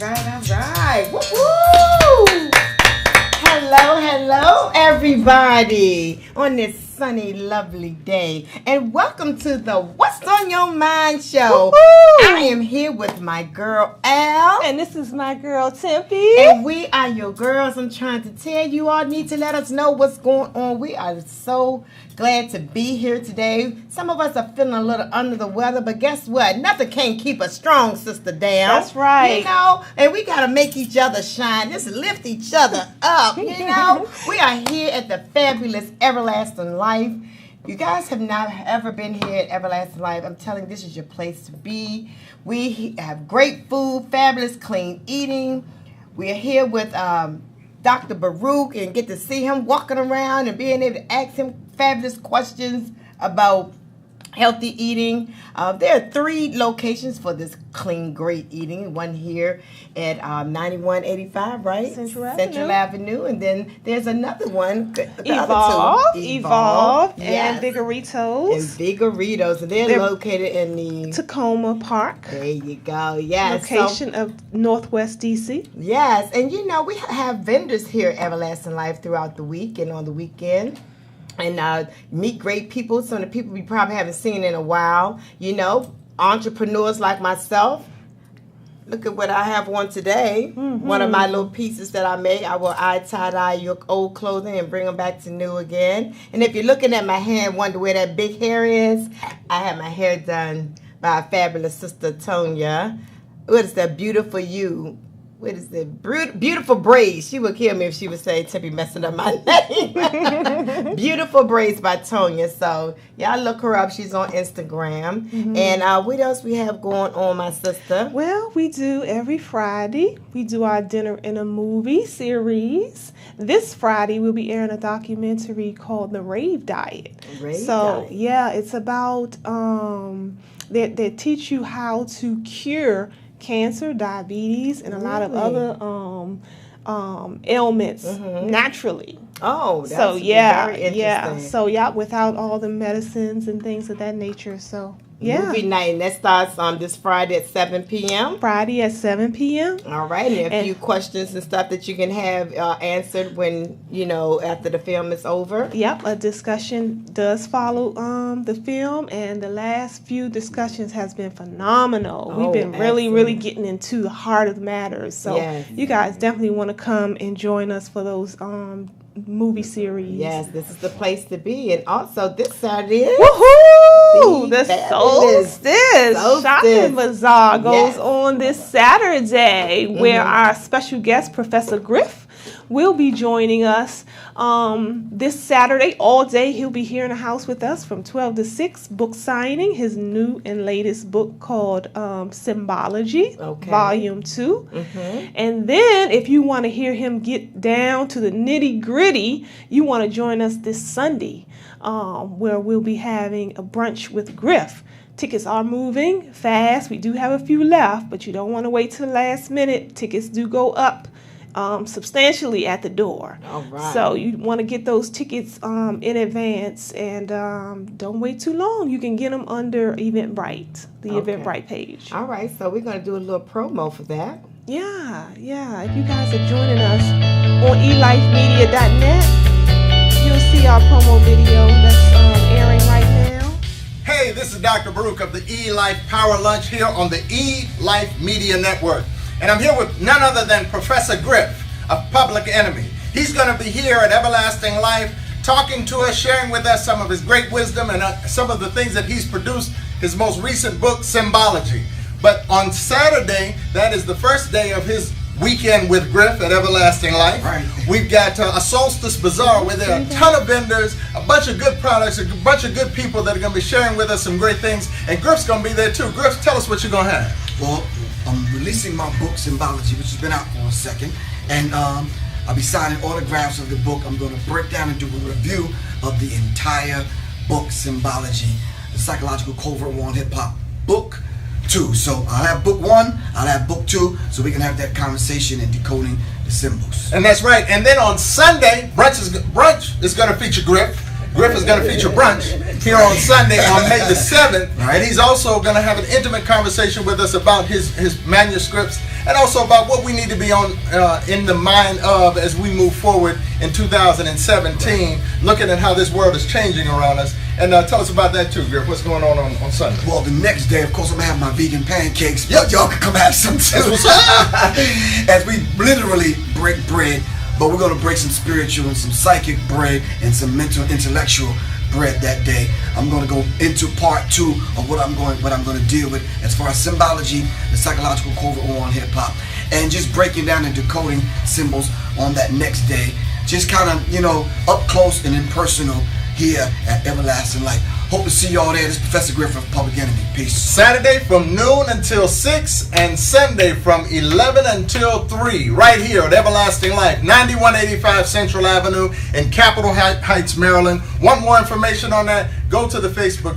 right. Woo-hoo! Hello, everybody, on this sunny, lovely day. And welcome to the What's on Your Mind show. Woo-hoo! I am here with my girl, Al. And this is my girl, Tempe. And we are your girls. I'm trying to tell you all need to let us know what's going on. We are so glad to be here today. Some of us are feeling a little under the weather, but guess what? Nothing can keep a strong sister down. That's right. You know, and we got to make each other shine. Just lift each other up. You know, we are here at the fabulous Everlasting Life. You guys have not ever been here at Everlasting Life. I'm telling you, this is your place to be. We have great food, fabulous clean eating. We are here with Dr. Baruch and get to see him walking around and being able to ask him fabulous questions about healthy eating. There are 3 locations for this clean, great eating. One here at 9185, right? Central Avenue. And then there's another one. Evolve. Yes. And Vigoritos. And they're located in the Tacoma Park. There you go. Yes. Location of Northwest DC. Yes. And you know, we have vendors here at Everlasting Life throughout the week and on the weekend. And meet great people, some of the people we probably haven't seen in a while. You know, entrepreneurs like myself. Look at what I have on today. Mm-hmm. One of my little pieces that I made. I will tie-dye your old clothing and bring them back to new again. And if you're looking at my hair and wonder where that big hair is, I had my hair done by a fabulous sister, Tonya. What is that? Beautiful You. What is it? Beautiful Braids. She would kill me if she would say Tippy messing up my name. Beautiful Braids by Tonya. So y'all look her up. She's on Instagram. Mm-hmm. And what else we have going on, my sister? Well, we do every Friday. We do our dinner in a movie series. This Friday we'll be airing a documentary called The Rave Diet. Yeah, it's about they teach you how to cure cancer, diabetes, and a lot of other ailments naturally. Oh, that's very interesting. Yeah. So without all the medicines and things of that nature. So movie night, and that starts on this Friday at 7 p.m. Friday at 7 p.m. All right, and a few questions and stuff that you can have answered when, you know, after the film is over. Yep, a discussion does follow the film, and the last few discussions has been phenomenal. We've been really getting into the heart of the matters. So you guys definitely want to come and join us for those movie series. Yes, this is the place to be. And also this Saturday, woohoo! The Solstice Shopping Bazaar goes on this Saturday, where our special guest, Professor Griff, will be joining us this Saturday all day. He'll be here in the house with us from 12 to 6, book signing his new and latest book called Symbology, Volume 2. Mm-hmm. And then if you want to hear him get down to the nitty-gritty, you want to join us this Sunday, where we'll be having a brunch with Griff. Tickets are moving fast. We do have a few left, but you don't want to wait till the last minute. Tickets do go up substantially at the door. All right. So you want to get those tickets in advance, and don't wait too long. You can get them under Eventbrite, the Eventbrite page. All right, so we're going to do a little promo for that. Yeah. If you guys are joining us on elifemedia.net, you'll see our promo video that's airing right now. Hey, this is Dr. Baruch of the E-Life Power Lunch here on the E-Life Media Network. And I'm here with none other than Professor Griff of Public Enemy. He's going to be here at Everlasting Life talking to us, sharing with us some of his great wisdom and some of the things that he's produced, his most recent book, Symbology. But on Saturday, that is the first day of his weekend with Griff at Everlasting Life. Right. We've got a Solstice Bazaar where there are a ton of vendors, a bunch of good products, a bunch of good people that are going to be sharing with us some great things. And Griff's going to be there too. Griff, tell us what you're going to have. Well, I'm releasing my book, Symbology, which has been out for a second. And I'll be signing autographs of the book. I'm going to break down and do a review of the entire book, Symbology, the Psychological Covert War on Hip Hop book 2. So I'll have book 1, I'll have book 2, so we can have that conversation and decoding the symbols. And that's right. And then on Sunday, brunch is going to feature Griff. Griff is going to feature brunch here on Sunday on May the 7th. Right. And he's also going to have an intimate conversation with us about his manuscripts and also about what we need to be on in the mind of as we move forward in 2017, looking at how this world is changing around us. And tell us about that too, Griff. What's going on Sunday? Well, the next day, of course, I'm gonna have my vegan pancakes. Y'all can come have some too. That's what's up. As we literally break bread, but we're gonna break some spiritual and some psychic bread and some mental, intellectual bread that day. I'm going to go into part 2 of what I'm going to deal with as far as symbology, the psychological covert war on hip hop, and just breaking down and decoding symbols on that next day. Just kind of, up close and impersonal here at Everlasting Life. Hope to see y'all there. This is Professor Griff of Public Enemy. Peace. Saturday from noon until 6 and Sunday from 11 until 3 right here at Everlasting Life, 9185 Central Avenue in Capitol Heights, Maryland. Want more information on that? Go to the Facebook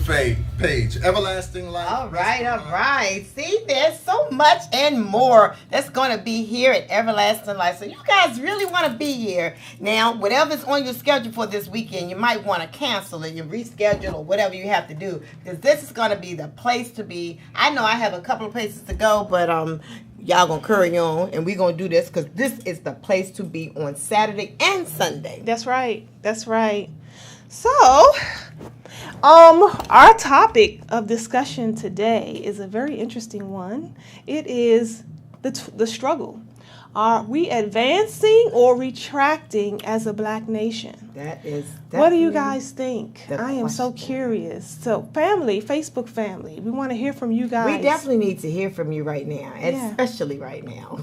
page, Everlasting Life. All right. See, there's so much and more that's going to be here at Everlasting Life. So you guys really want to be here. Now, whatever's on your schedule for this weekend, you might want to cancel it and reschedule or whatever you have to do, because this is going to be the place to be. I know I have a couple of places to go, but y'all going to carry on, and we're going to do this because this is the place to be on Saturday and Sunday. That's right. So, our topic of discussion today is a very interesting one. It is the struggle. Are we advancing or retracting as a black nation? That is. What do you guys think? I am so curious. So, Facebook family, we want to hear from you guys. We definitely need to hear from you right now, especially right now.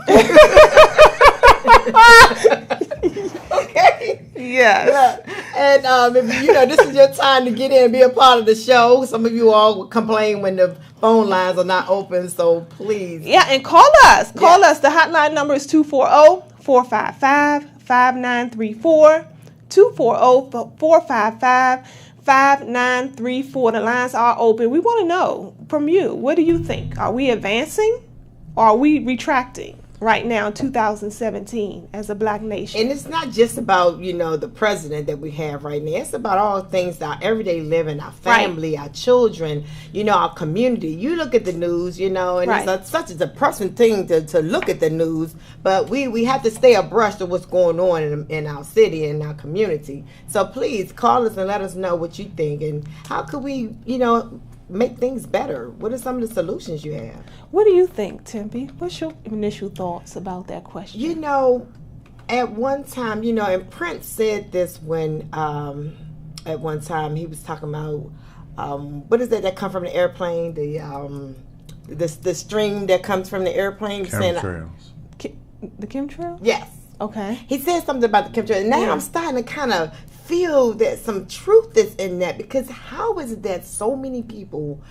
Okay. Yes. And if this is your time to get in and be a part of the show. Some of you all complain when the phone lines are not open, so please. Yeah, and call us. Call us. The hotline number is 240-455-5934. 240-455-5934. The lines are open. We want to know from you. What do you think? Are we advancing or are we retracting right now in 2017 as a black nation? And it's not just about, the president that we have right now. It's about all things, our everyday living, our family, our children, our community. You look at the news, and it's such a depressing thing to look at the news, but we have to stay abreast of what's going on in our city and our community. So please call us and let us know what you think and how could we, make things better. What are some of the solutions you have? What do you think, Tempe? What's your initial thoughts about that question? At one time, and Prince said this when at one time he was talking about what is that come from the airplane? The stream that comes from the airplane. Chemtrails. The chemtrails? Yes. Okay. He said something about the chemtrails. And now I'm starting to kind of feel that some truth is in that, because how is it that so many people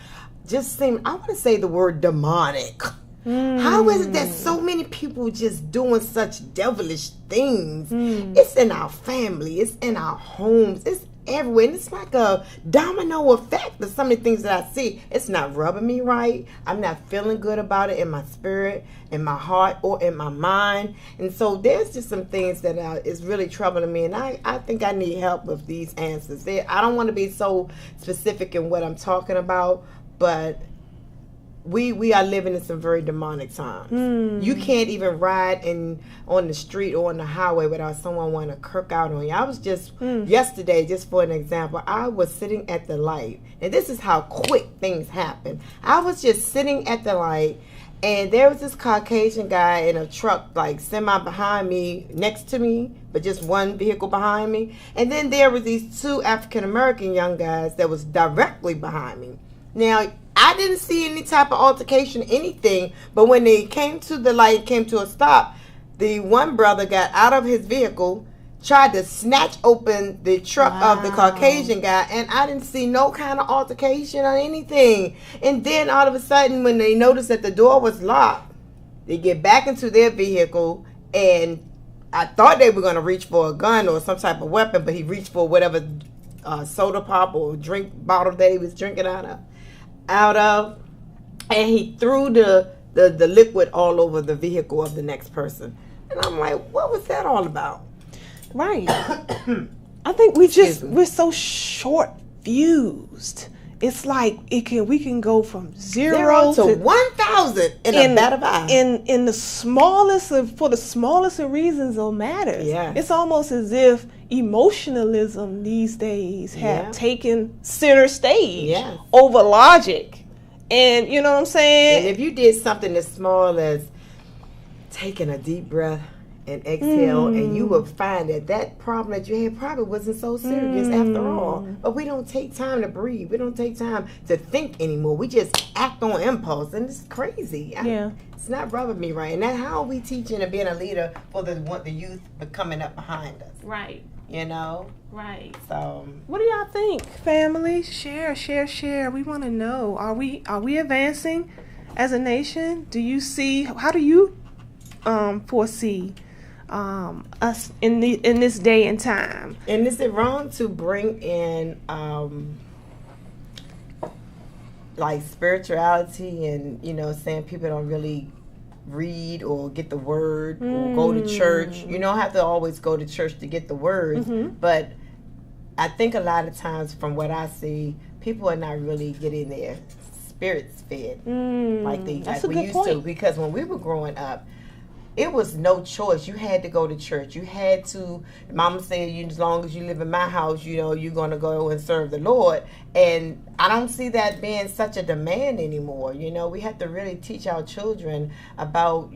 just seem, I want to say the word demonic. How is it that so many people just doing such devilish things? It's in our family, it's in our homes, it's everywhere, and it's like a domino effect of some of the things that I see. It's not rubbing me right. I'm not feeling good about it in my spirit, in my heart, or in my mind. And so there's just some things that is really troubling me, and I think I need help with these answers. I don't want to be so specific in what I'm talking about, but we are living in some very demonic times. You can't even ride on the street or on the highway without someone wanting to kirk out on you. I was just yesterday, just for an example, I was sitting at the light, and this is how quick things happen. I was just sitting at the light, and there was this Caucasian guy in a truck, like semi behind me, next to me, but just one vehicle behind me. And then there was these two African American young guys that was directly behind me. Now, I didn't see any type of altercation, anything, but when they came to the light, came to a stop, the one brother got out of his vehicle, tried to snatch open the truck of the Caucasian guy, and I didn't see no kind of altercation or anything. And then all of a sudden, when they noticed that the door was locked, they get back into their vehicle, and I thought they were going to reach for a gun or some type of weapon, but he reached for whatever soda pop or drink bottle that he was drinking out of, and he threw the liquid all over the vehicle of the next person. And I'm like, what was that all about? Right. I think we're so short fused it's like we can go from zero to 1,000 in a bat of eye. In the smallest for the smallest of reasons or matters. Yeah. It's almost as if emotionalism these days have taken center stage over logic. And you know what I'm saying? And if you did something as small as taking a deep breath and exhale, and you will find that problem that you had probably wasn't so serious after all. But we don't take time to breathe. We don't take time to think anymore. We just act on impulse, and it's crazy. It's not rubbing me right. And that's how we teaching and being a leader for the youth coming up behind us. Right. You know? Right. So what do y'all think, family? Share. We want to know. Are we advancing as a nation? How do you foresee us in this day and time? And is it wrong to bring in like spirituality and saying people don't really read or get the word or go to church? You don't have to always go to church to get the word, but I think a lot of times from what I see, people are not really getting their spirits fed like we used to, because when we were growing up, it was no choice. You had to go to church. You had to. Mama said, as long as you live in my house, you're going to go and serve the Lord. And I don't see that being such a demand anymore. We have to really teach our children about,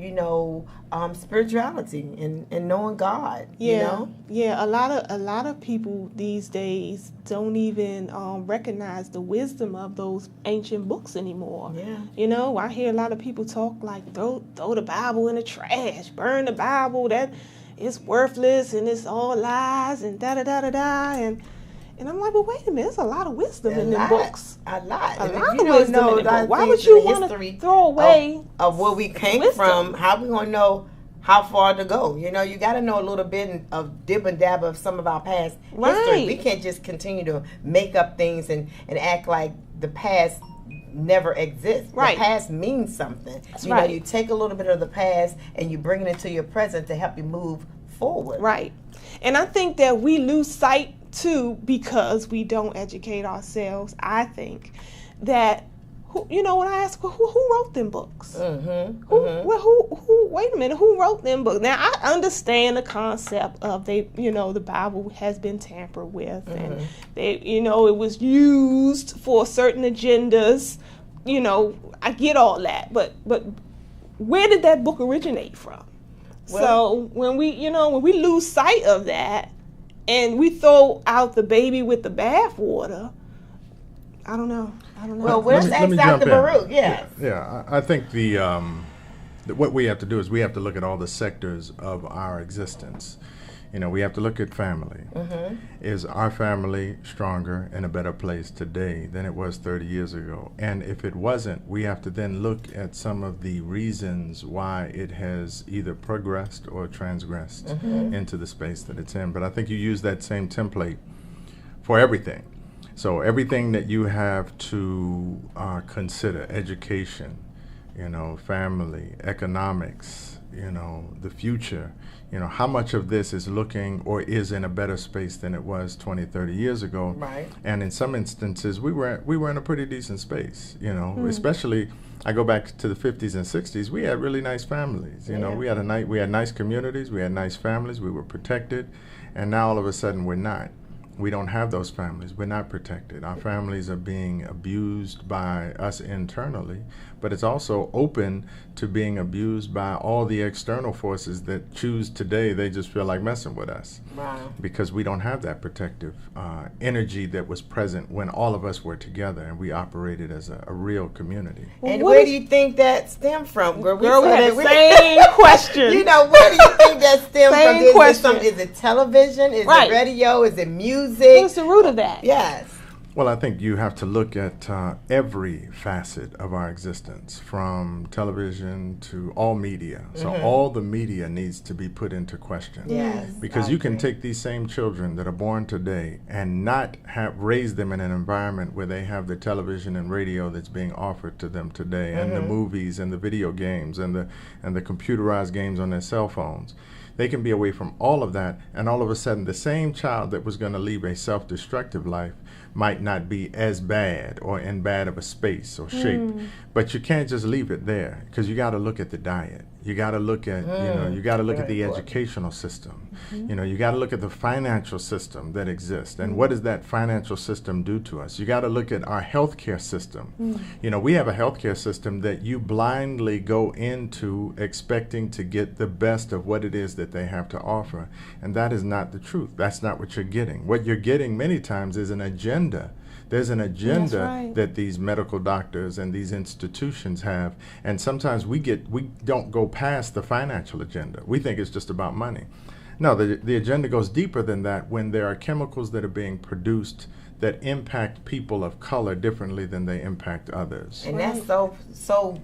spirituality and knowing God. Yeah. A lot of people these days don't even recognize the wisdom of those ancient books anymore. Yeah. I hear a lot of people talk like throw the Bible in the trash, burn the Bible, that it's worthless and it's all lies and and I'm like, but wait a minute, there's a lot of wisdom in them books. A lot of wisdom in them books. Why would you want to throw away of where we came from? How we going to know how far to go? You got to know a little bit of dib and dab of some of our past history. We can't just continue to make up things and act like the past never exists. Right. The past means something. You take a little bit of the past and you bring it into your present to help you move forward. Right. And I think that we lose sight too, because we don't educate ourselves. I think that when I ask who wrote them books, who wait a minute, who wrote them books? Now I understand the concept of the Bible has been tampered with, and it was used for certain agendas. I get all that, but where did that book originate from? So when we lose sight of that, and we throw out the baby with the bathwater, I don't know. Well, where's Dr. Baruch? Yes. Yeah, I think what we have to do is we have to look at all the sectors of our existence. We have to look at family. Is our family stronger and a better place today than it was 30 years ago? And if it wasn't, we have to then look at some of the reasons why it has either progressed or transgressed into the space that it's in. But I think you use that same template for everything. So everything that you have to consider, education, family, economics, the future, how much of this is looking or is in a better space than it was 20, 30 years ago. Right. And in some instances, we were in a pretty decent space, especially, I go back to the 50s and 60s, we had really nice families. We had nice communities, we had nice families, we were protected, and now all of a sudden we're not. We don't have those families. We're not protected. Our families are being abused by us internally, but it's also open to being abused by all the external forces that choose today. They just feel like messing with us. Wow. Because we don't have that protective energy that was present when all of us were together and we operated as a real community. And where do you think that stemmed from? Girl, we had the same question. Where do you think that stemmed from? Same question. Is it television? Is it radio? Is it music? What's the root of that? Yes. Well, I think you have to look at every facet of our existence, from television to all media. So all the media needs to be put into question. Yes. Because you can take these same children that are born today and not raise them in an environment where they have the television and radio that's being offered to them today, and the movies and the video games and the computerized games on their cell phones. They can be away from all of that, and all of a sudden the same child that was going to lead a self-destructive life might not be as bad or in bad of a space or shape. But you can't just leave it there, because you got to look at the diet. You got to look at, you got to look at the educational system. You got to look at the financial system that exists. And what does that financial system do to us? You got to look at our healthcare system. We have a healthcare system that you blindly go into expecting to get the best of what it is that they have to offer. And that is not the truth. That's not what you're getting. What you're getting many times is an agenda. There's an agenda that these medical doctors and these institutions have, and sometimes we don't go past the financial agenda. We think it's just about money. No, the agenda goes deeper than that when there are chemicals that are being produced that impact people of color differently than they impact others. And that's so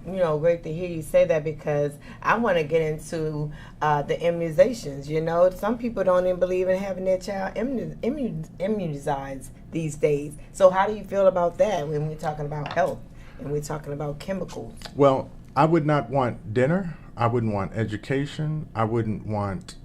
great to hear you say that, because I want to get into the immunizations. Some people don't even believe in having their child immunized these days. So how do you feel about that when we're talking about health and we're talking about chemicals? Well, I would not want dinner. I wouldn't want education. I wouldn't want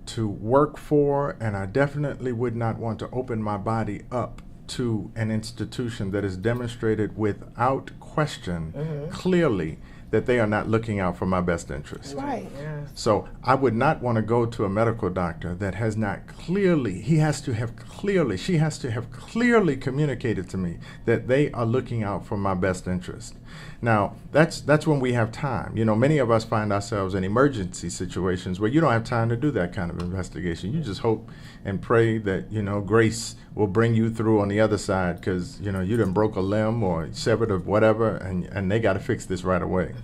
to work for, and I definitely would not want to open my body up to an institution that has demonstrated without question clearly that they are not looking out for my best interest. Right. Yeah. So I would not want to go to a medical doctor that has not clearly, she has to have clearly communicated to me that they are looking out for my best interest. Now, that's when we have time. Many of us find ourselves in emergency situations where you don't have time to do that kind of investigation. You just hope and pray that, grace will bring you through on the other side, because, you done broke a limb or severed or whatever, and they got to fix this right away.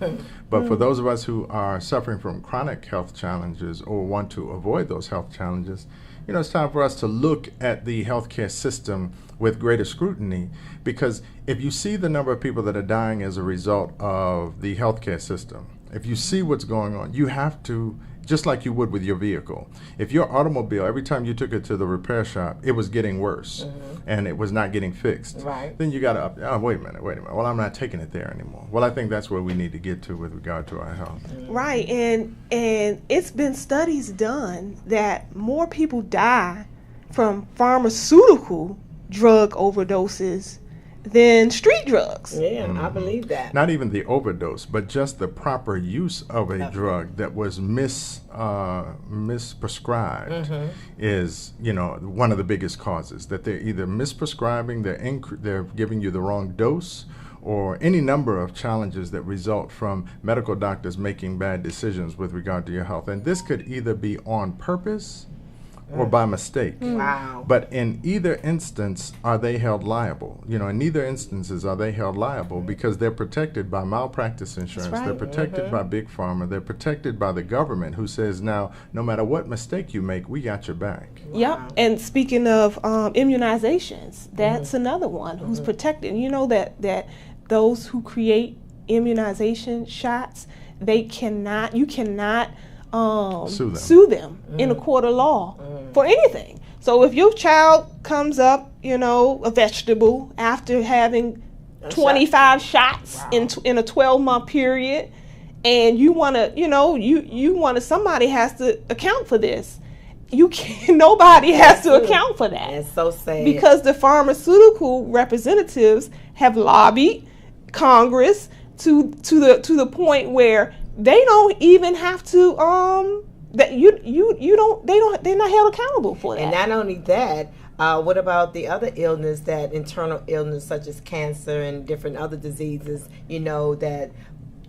But for those of us who are suffering from chronic health challenges or want to avoid those health challenges, it's time for us to look at the healthcare system with greater scrutiny, because if you see the number of people that are dying as a result of the healthcare system, if you see what's going on, you have to, just like you would with your vehicle. If your automobile, every time you took it to the repair shop, it was getting worse and it was not getting fixed, then you got to, wait a minute. Well, I'm not taking it there anymore. Well, I think that's where we need to get to with regard to our health. Right, and it's been studies done that more people die from pharmaceutical drug overdoses than street drugs. Yeah, I believe that. Not even the overdose, but just the proper use of a drug that was misprescribed is, one of the biggest causes. That they're either misprescribing, they're giving you the wrong dose, or any number of challenges that result from medical doctors making bad decisions with regard to your health. And this could either be on purpose or by mistake. Wow. But in either instance, are they held liable? In neither instances are they held liable, because they're protected by malpractice insurance. They're protected by Big Pharma. They're protected by the government, who says, now, no matter what mistake you make, we got your back. Yep. And speaking of immunizations, that's another one who's protected. That those who create immunization shots, you cannot sue them in a court of law for anything. So if your child comes up, a vegetable after having 25 shots in a 12-month period, and you want to, somebody has to account for this. Nobody has to account for that. It's so sad. Because the pharmaceutical representatives have lobbied Congress to the point where they don't even have to they're not held accountable for that. And not only that, what about the other illness, that internal illness such as cancer and different other diseases, that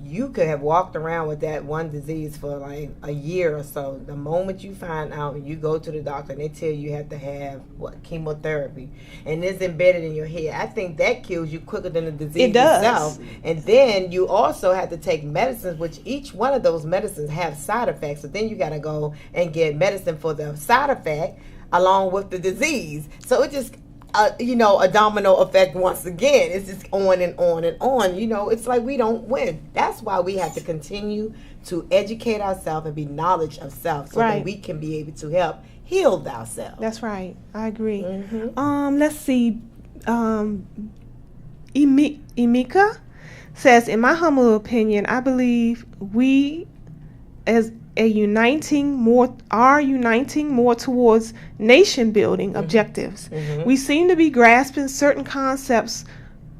you could have walked around with that one disease for like a year or so. The moment you find out and you go to the doctor and they tell you have to have chemotherapy, and it's embedded in your head, I think that kills you quicker than the disease itself. And then you also have to take medicines, which each one of those medicines have side effects. So then you got to go and get medicine for the side effect along with the disease. So it just a domino effect once again. It's just on and on and on. It's like we don't win. That's why we have to continue to educate ourselves and be knowledge of self, so that we can be able to help heal ourselves. That's right. I agree. Let's see. Emika says, in my humble opinion, I believe we as uniting more towards nation building objectives. We seem to be grasping certain concepts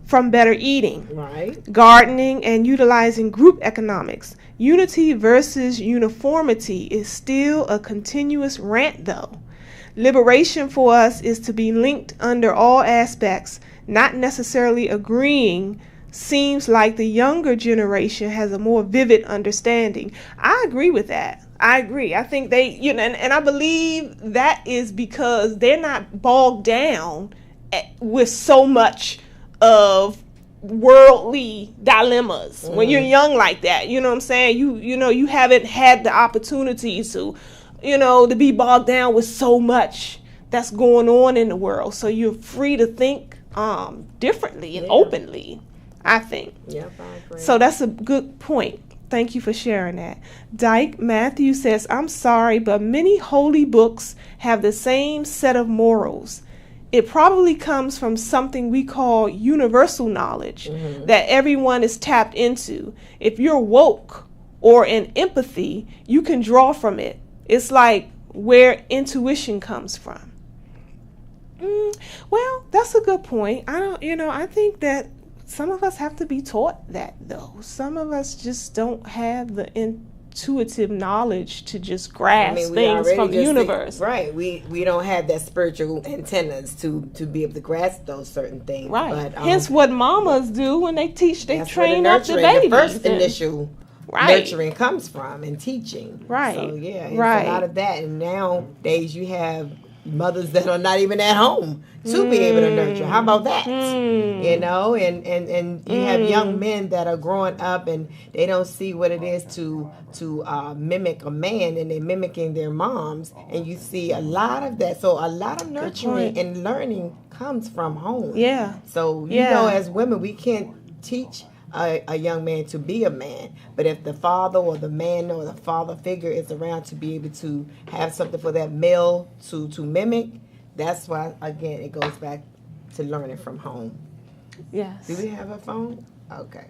from better eating, gardening, and utilizing group economics. Unity versus uniformity is still a continuous rant, though. Liberation for us is to be linked under all aspects, not necessarily agreeing. Seems like the younger generation has a more vivid understanding. I agree with that. I agree. I think they, and I believe that is because they're not bogged down with so much of worldly dilemmas when you're young like that. You know what I'm saying? You haven't had the opportunity to, to be bogged down with so much that's going on in the world. So you're free to think differently and openly, I think. Yep, I agree. So that's a good point. Thank you for sharing that. Dyke Matthew says, I'm sorry, but many holy books have the same set of morals. It probably comes from something we call universal knowledge that everyone is tapped into. If you're woke or in empathy, you can draw from it. It's like where intuition comes from. Well, that's a good point. I think that some of us have to be taught that, though. Some of us just don't have the intuitive knowledge to just grasp things from the universe. We don't have that spiritual antennas to be able to grasp those certain things. Right. But, hence what mamas do when they teach, they train up the babies. The first initial nurturing comes from and teaching. Right. So it's a lot of that. And nowadays you have mothers that are not even at home to be able to nurture. How about that? And you have young men that are growing up and they don't see what it is to mimic a man, and they're mimicking their moms, and you see a lot of that. So a lot of nurturing and learning comes from home. So as women, we can't teach a young man to be a man, but if the father or the man or the father figure is around to be able to have something for that male to mimic, that's why, again, it goes back to learning from home. Yes. Do we have a phone? Okay.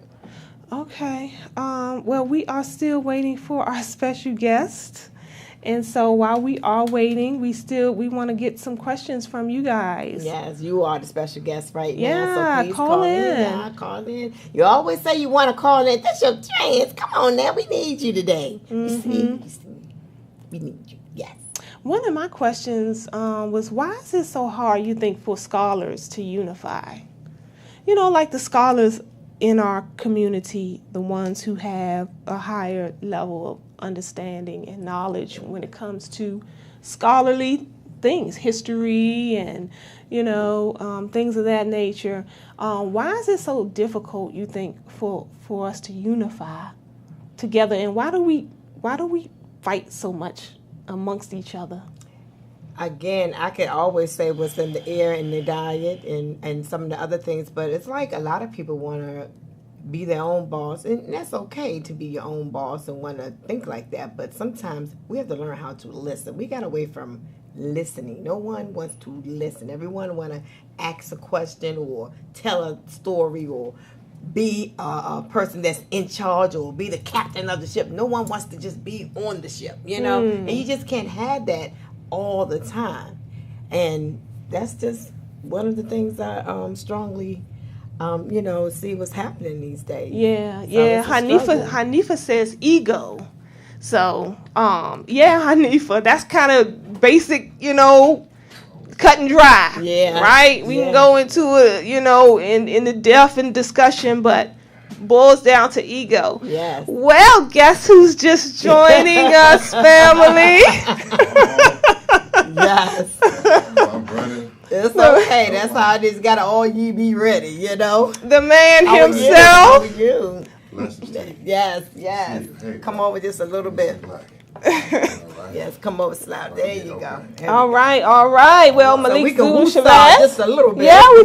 Well, we are still waiting for our special guest. And so while we are waiting, we want to get some questions from you guys. Yes, you are the special guest right now. So please call in. Yeah, call in. You always say you want to call in. That's your chance. Come on now. We need you today. You see? We need you. Yes. One of my questions was, why is it so hard, you think, for scholars to unify? Like the scholars in our community, the ones who have a higher level of understanding and knowledge when it comes to scholarly things, history and things of that nature. Why is it so difficult, you think, for us to unify together, and why do we fight so much amongst each other? Again, I could always say what's in the air and the diet and some of the other things, but it's like a lot of people want to be their own boss, and that's okay to be your own boss and want to think like that, but sometimes we have to learn how to listen. We got away from listening. No one wants to listen. Everyone want to ask a question or tell a story or be a person that's in charge or be the captain of the ship. No one wants to just be on the ship, and you just can't have that all the time. And that's just one of the things I strongly see what's happening these days. Hanifa says ego. So, Hanifa, that's kind of basic, cut and dry. Yeah. Right? We can go into it, in the depth and discussion, but boils down to ego. Yes. Well, guess who's just joining us, family? Yes. It's okay. That's how it is. Gotta all you be ready, The man himself. How are you? Yes. Hey, come over just a little bit. Yes, come over, slide. There you go. All right. Well, Malik, Zulu, Shabazz. Just a little bit. Yeah, we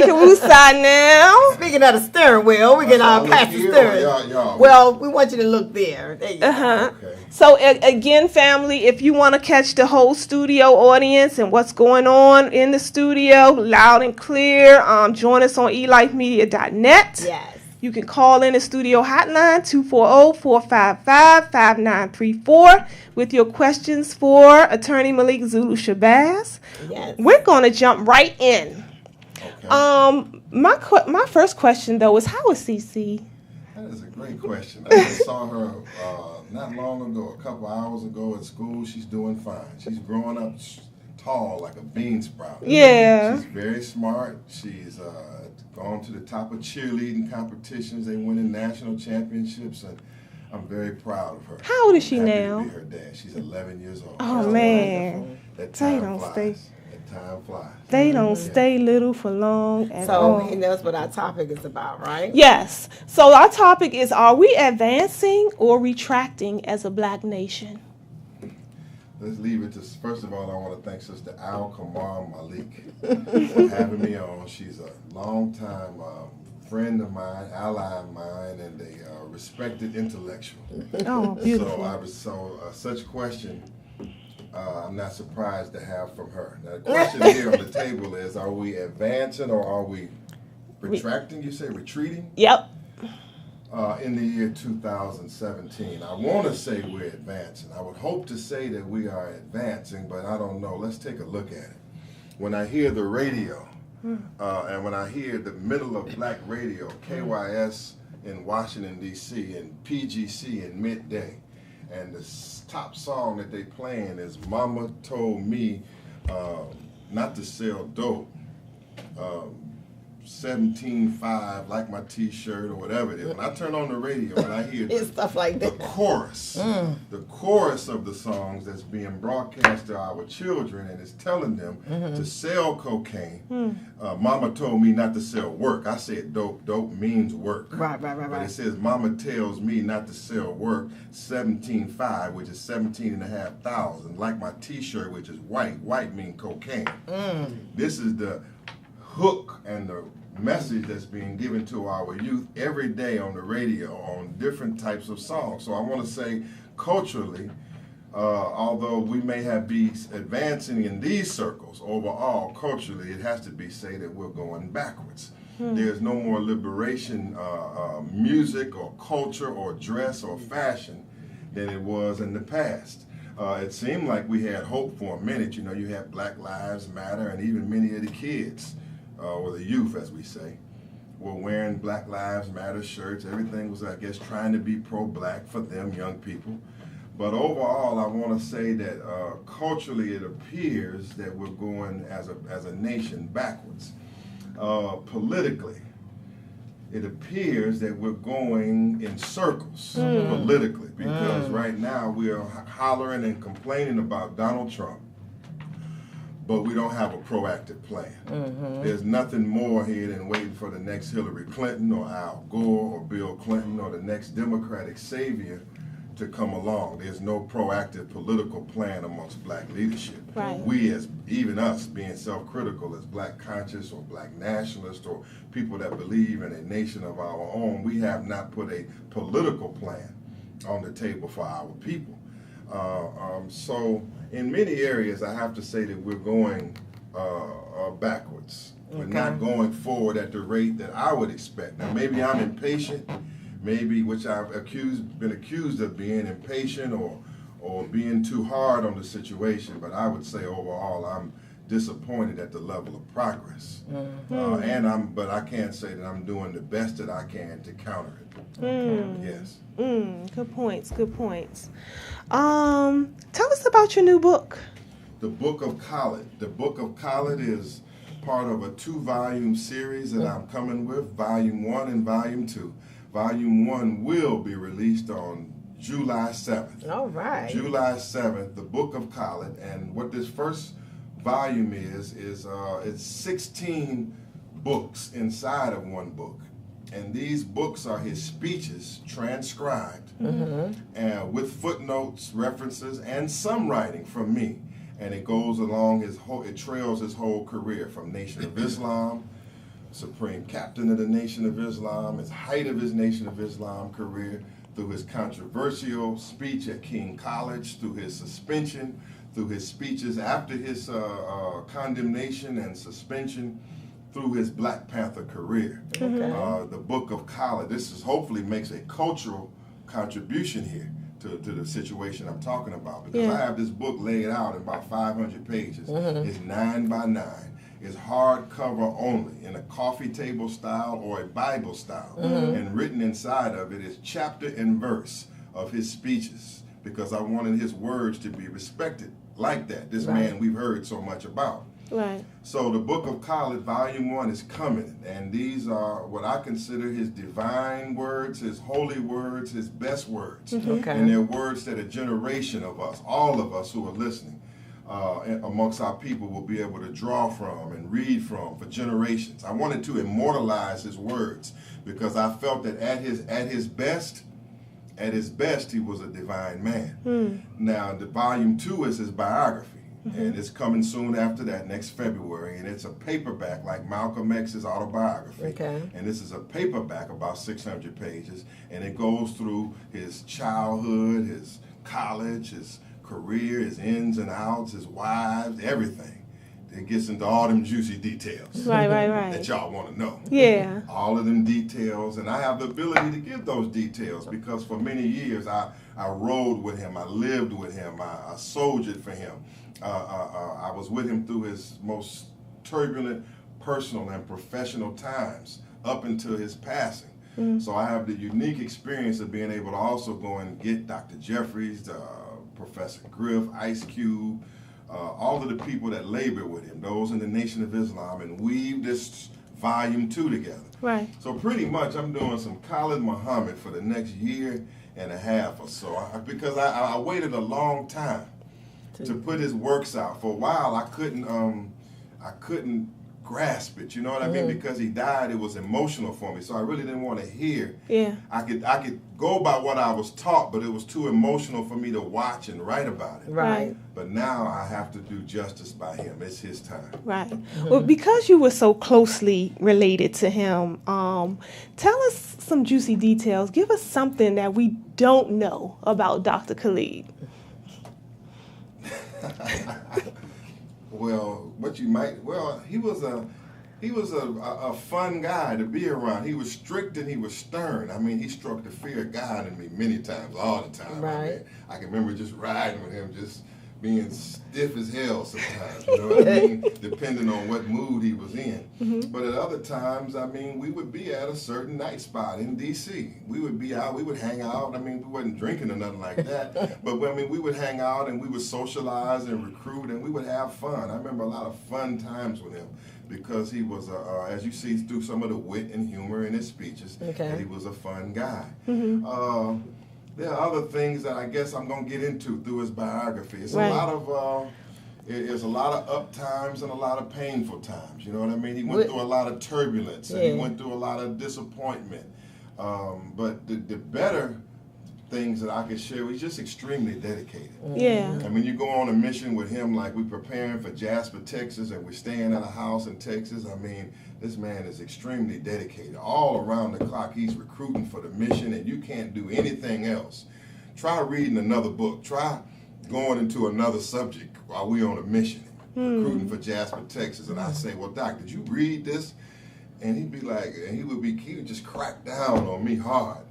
can woo side now. Speaking of the steering wheel, we can pass the steering. Well, we want you to look there. There you go. Okay. So again, family, if you want to catch the whole studio audience and what's going on in the studio, loud and clear, join us on elifemedia.net. Yes. You can call in the studio hotline 240-455-5934 with your questions for Attorney Malik Zulu Shabazz. Yes. We're going to jump right in. Okay. My first question, though, is how is CC? That is a great question. I just saw her not long ago, a couple hours ago at school. She's doing fine. She's growing up tall like a bean sprout. Yeah. She's very smart. She's gone to the top of cheerleading competitions. They winning national championships, and I'm very proud of her. How old is she I'm happy now? to be her dad. She's 11 years old. Oh, man. That They time don't flies. stay. That time flies. They don't stay little for long at all. So he knows what our topic is about, right? Yes. So our topic is, are we advancing or retracting as a black nation? Let's leave it to, first of all, I want to thank Sister Al Kamar Malik for having me on. She's a long-time friend of mine, ally of mine, and a respected intellectual. Oh, beautiful. So such question, I'm not surprised to have from her. Now, the question here on the table is, are we advancing or are we retracting? You say retreating? Yep. In the year 2017. I want to say we're advancing. I would hope to say that we are advancing, but I don't know. Let's take a look at it. When I hear the radio, and when I hear the middle of black radio, KYS in Washington, D.C., and PGC in midday, and the top song that they playing is Mama Told Me Not to Sell Dope, 17.5, like my t-shirt or whatever it is. When I turn on the radio and I hear stuff like that. the chorus of the songs that's being broadcast to our children, and it's telling them to sell cocaine. Mama told me not to sell work. I said dope. Dope means work. Right. But it says Mama tells me not to sell work, 17.5, which is 17,500, like my t-shirt, which is white. White means cocaine. This is the hook and the message that's being given to our youth every day on the radio on different types of songs. So I want to say culturally, although we may have been advancing in these circles, overall culturally it has to be said that we're going backwards. There's no more liberation music or culture or dress or fashion than it was in the past. It seemed like we had hope for a minute. You know, you had Black Lives Matter, and even many of the kids, or the youth, as we say, were wearing Black Lives Matter shirts. Everything was, I guess, trying to be pro-black for them, young people. But overall, I want to say that culturally it appears that we're going as a nation backwards. Politically, it appears that we're going in circles politically, because right now we are hollering and complaining about Donald Trump, but we don't have a proactive plan. There's nothing more here than waiting for the next Hillary Clinton or Al Gore or Bill Clinton or the next Democratic savior to come along. There's no proactive political plan amongst black leadership. Right. We, as even us, being self-critical as black conscious or black nationalists or people that believe in a nation of our own, we have not put a political plan on the table for our people. So in many areas, I have to say that we're going backwards. We're not going forward at the rate that I would expect. Now, maybe I'm impatient, maybe, which I've been accused of being impatient or being too hard on the situation, but I would say overall I'm disappointed at the level of progress. But I can't say that I'm doing the best that I can to counter it. Yes. Good points. Tell us about your new book. The Book of Khaled. The Book of Khaled is part of a 2-volume series that I'm coming with, Volume 1 and Volume 2. Volume 1 will be released on July 7th. All right. July 7th, The Book of Khaled. And what this first volume is it's 16 books inside of one book. And these books are his speeches transcribed and with footnotes, references, and some writing from me. And it goes along it trails his whole career from Nation of Islam, Supreme Captain of the Nation of Islam, his height of his Nation of Islam career, through his controversial speech at King College, through his suspension, through his speeches after his condemnation and suspension, through his Black Panther career. The book of Khalid, hopefully makes a cultural contribution here to the situation I'm talking about, because I have this book laid out in about 500 pages. It's 9 by 9. It's hardcover only, in a coffee table style or a Bible style. And written inside of it is chapter and verse of his speeches, because I wanted his words to be respected like that. This man we've heard so much about. Right. So the book of Khalid, volume 1, is coming, and these are what I consider his divine words, his holy words, his best words. And they're words that a generation of us, all of us who are listening, amongst our people, will be able to draw from and read from for generations. I wanted to immortalize his words, because I felt that at his best, he was a divine man. Now, the volume 2 is his biography. And it's coming soon after that, next February, and it's a paperback like Malcolm X's autobiography. And this is a paperback about 600 pages, and it goes through his childhood, his college, his career, his ins and outs, his wives, everything. It gets into all them juicy details that y'all want to know. Yeah. All of them details, and I have the ability to give those details, because for many years I rode with him, I lived with him, I soldiered for him. I was with him through his most turbulent personal and professional times up until his passing. So I have the unique experience of being able to also go and get Dr. Jeffries, Professor Griff, Ice Cube, all of the people that labor with him, those in the Nation of Islam, and weave this volume 2 together. Right. So pretty much I'm doing some Khalid Muhammad for the next year and a half or so, because I waited a long time to put his works out. For a while, I couldn't grasp it. You know what I mean? Because he died, it was emotional for me. So I really didn't want to hear. Yeah. I could go by what I was taught, but it was too emotional for me to watch and write about it. Right. But now I have to do justice by him. It's his time. Right. Well, because you were so closely related to him, tell us some juicy details. Give us something that we don't know about Dr. Khalid. He was a fun guy to be around. He was strict and he was stern. I mean, he struck the fear of God in me many times, all the time. Right. I can remember just riding with him, just being stiff as hell sometimes, you know what I mean? Depending on what mood he was in. But at other times, I mean, we would be at a certain night spot in D.C. We would be out, we would hang out. I mean, we wasn't drinking or nothing like that. But I mean, we would hang out and we would socialize and recruit and we would have fun. I remember a lot of fun times with him, because he was, as you see through some of the wit and humor in his speeches, that he was a fun guy. There are other things that I guess I'm going to get into through his biography. It's a lot of up times and a lot of painful times. You know what I mean? He went through a lot of turbulence and he went through a lot of disappointment. But the better things that I could share, he's just extremely dedicated. Yeah. I mean, you go on a mission with him, like we're preparing for Jasper, Texas, and we're staying at a house in Texas. I mean, this man is extremely dedicated. All around the clock, he's recruiting for the mission, and you can't do anything else. Try reading another book. Try going into another subject while we're on a mission, recruiting for Jasper, Texas. And I say, well, Doc, did you read this? And he'd be like, and he would just crack down on me hard,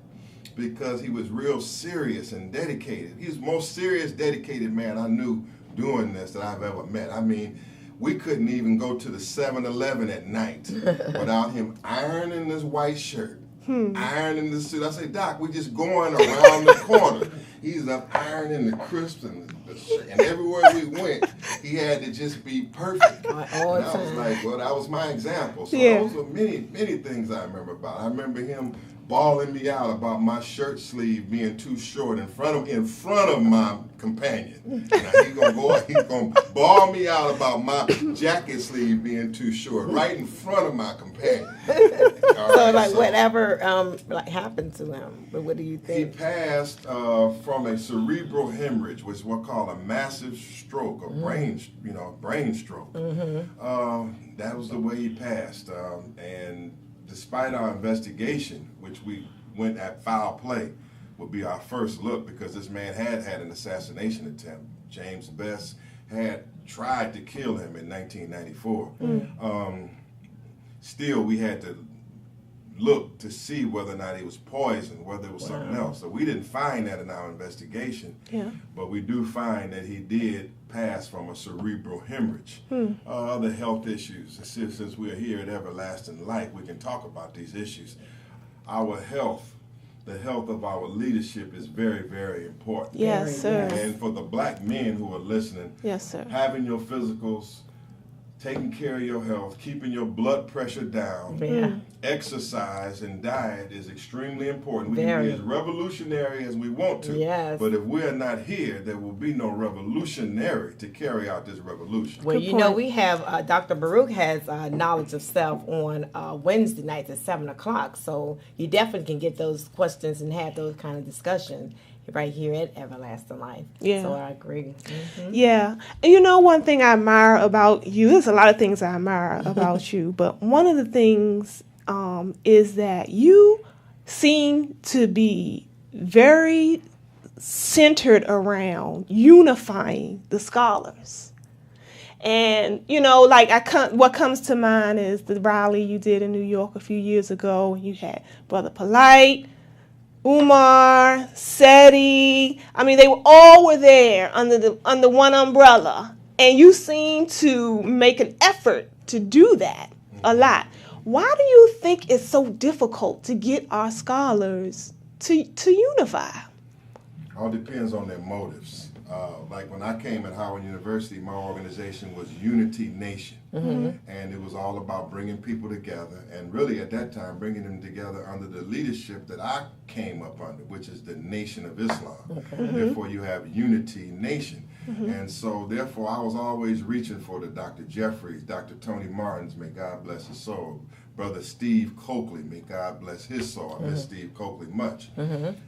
because he was real serious and dedicated. He was the most serious, dedicated man I knew doing this that I've ever met. I mean, we couldn't even go to the 7-Eleven at night without him ironing his white shirt, ironing the suit. I say, Doc, we're just going around the corner. He's up ironing the crisps and the shirt. And everywhere we went, he had to just be perfect. And I was like, well, that was my example. So those were many, many things I remember about. I remember him bawling me out about my shirt sleeve being too short in front of my companion. Now he's gonna bawl me out about my jacket sleeve being too short right in front of my companion. Whatever happened to him, but what do you think? He passed from a cerebral hemorrhage, which is what's called a massive stroke, or brain stroke. That was the way he passed, and despite our investigation, which we went at foul play, would be our first look, because this man had an assassination attempt. James Best had tried to kill him in 1994. still we had to look to see whether or not he was poisoned, whether it was something else. So we didn't find that in our investigation, but we do find that he did pass from a cerebral hemorrhage. Other health issues. Since we're here at Everlasting Life, we can talk about these issues. Our health, the health of our leadership is very, very important. Yes, sir. And for the black men who are listening, yes, sir, having your physicals, taking care of your health, keeping your blood pressure down, exercise and diet is extremely important. We can be as revolutionary as we want to, but if we're not here, there will be no revolutionary to carry out this revolution. Well, you know, we have, Dr. Baruch has Knowledge of Self on Wednesday nights at 7 o'clock, so you definitely can get those questions and have those kind of discussions right here at Everlasting Life. Yeah. So I agree. Yeah. And you know, one thing I admire about you, there's a lot of things I admire about you, but one of the things is that you seem to be very centered around unifying the scholars. And, you know, like what comes to mind is the rally you did in New York a few years ago. You had Brother Polite, Umar, Seti. I mean, they all were there under one umbrella. And you seem to make an effort to do that a lot. Why do you think it's so difficult to get our scholars to unify? All depends on their motives. Like when I came at Howard University, my organization was Unity Nation. And it was all about bringing people together, and really at that time bringing them together under the leadership that I came up under, which is the Nation of Islam. Therefore you have Unity Nation. And so therefore I was always reaching for the Dr. Jeffries, Dr. Tony Martins, may God bless his soul, Brother Steve Coakley, may God bless his soul. I miss Steve Coakley much.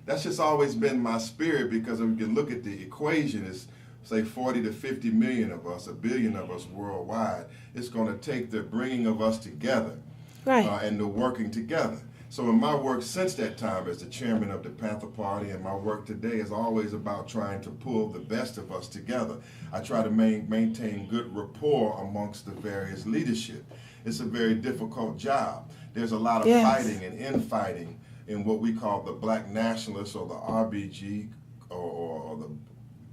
That's just always been my spirit, because if you look at the equation, it's say 40 to 50 million of us, a billion of us worldwide. It's going to take the bringing of us together and the working together. So in my work since that time as the chairman of the Panther Party, and my work today is always about trying to pull the best of us together. I try to maintain good rapport amongst the various leadership. It's a very difficult job. There's a lot of fighting and infighting in what we call the black nationalists or the RBG or the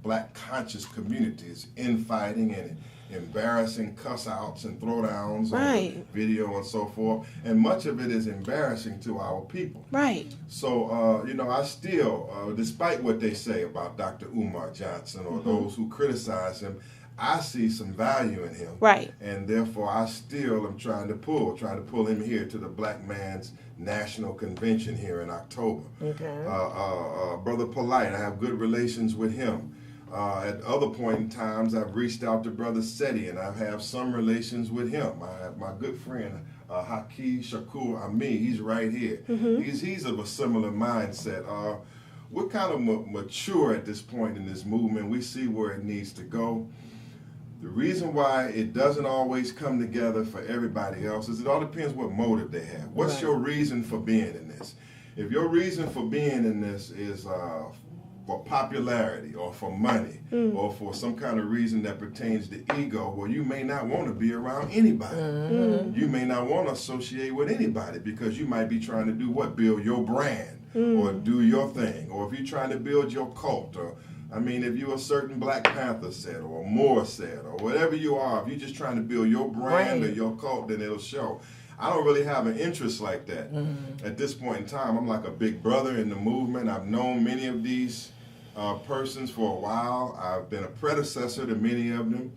black conscious communities, infighting and embarrassing cuss outs and throwdowns on video and so forth, and much of it is embarrassing to our people. So you know, I still, despite what they say about Dr. Umar Johnson or those who criticize him, I see some value in him, and therefore I still am trying to pull him here to the Black Man's National Convention here in October. Brother Polite, I have good relations with him. At other point in times, I've reached out to Brother Seti, and I have some relations with him. I have my good friend, Haki Shakur Ami, he's right here. He's of a similar mindset. We're kind of mature at this point in this movement. We see where it needs to go. The reason why it doesn't always come together for everybody else is it all depends what motive they have. What's your reason for being in this? If your reason for being in this is for popularity or for money or for some kind of reason that pertains to ego, well, you may not want to be around anybody. You may not want to associate with anybody, because you might be trying to do what? Build your brand or do your thing. Or if you're trying to build your cult, or I mean, if you're a certain Black Panther set or a Moore set or whatever you are, if you're just trying to build your brand or your cult, then it'll show. I don't really have an interest like that. At this point in time, I'm like a big brother in the movement. I've known many of these persons for a while. I've been a predecessor to many of them.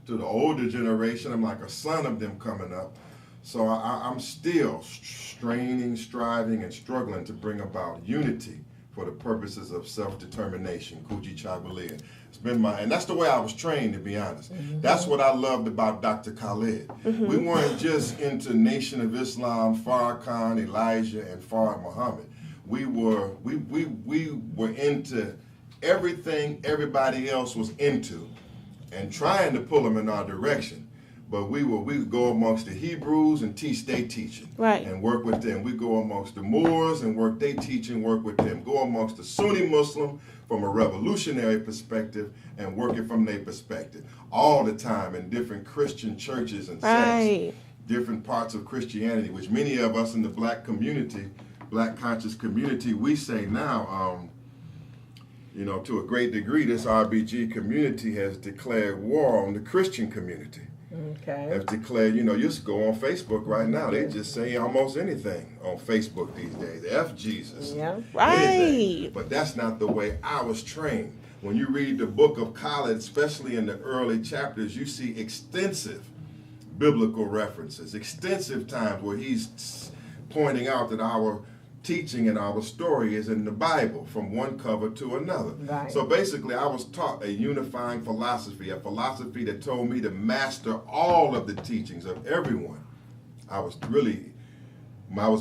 To the older generation, I'm like a son of them coming up. So I'm still straining, striving, and struggling to bring about unity for the purposes of self-determination, Kuji Chagalia. It's been and that's the way I was trained, to be honest. That's what I loved about Dr. Khalid. We weren't just into Nation of Islam, Farrakhan, Elijah, and Farad Muhammad. We were into everything everybody else was into and trying to pull them in our direction. But we would go amongst the Hebrews and teach their teaching and work with them. We go amongst the Moors and work their teaching, work with them. Go amongst the Sunni Muslim from a revolutionary perspective and work it from their perspective. All the time in different Christian churches and sects. different parts of Christianity, which many of us in the black community, black conscious community, we say now, you know, to a great degree, this RBG community has declared war on the Christian community. Okay. Have declared, you know, you just go on Facebook right now. They just say almost anything on Facebook these days. F Jesus. Yeah. Right. Anything. But that's not the way I was trained. When you read the book of Khaled, especially in the early chapters, you see extensive biblical references, extensive times where he's pointing out that our teaching and our story is in the Bible from one cover to another. Right. So basically I was taught a unifying philosophy, a philosophy that told me to master all of the teachings of everyone. I was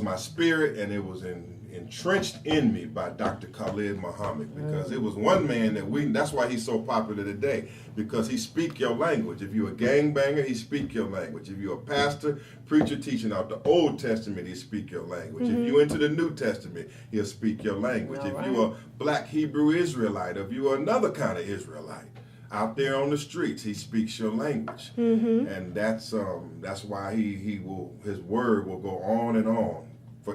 my spirit, and it was entrenched in me by Dr. Khalid Muhammad, because it was one man that's why he's so popular today, because he speak your language. If you're a gangbanger, he speak your language. If you're a pastor, preacher teaching out the Old Testament, he speak your language. If you're into the New Testament, he'll speak your language. If you're a black Hebrew Israelite, if you're another kind of Israelite, out there on the streets, he speaks your language. And that's why his word will go on and on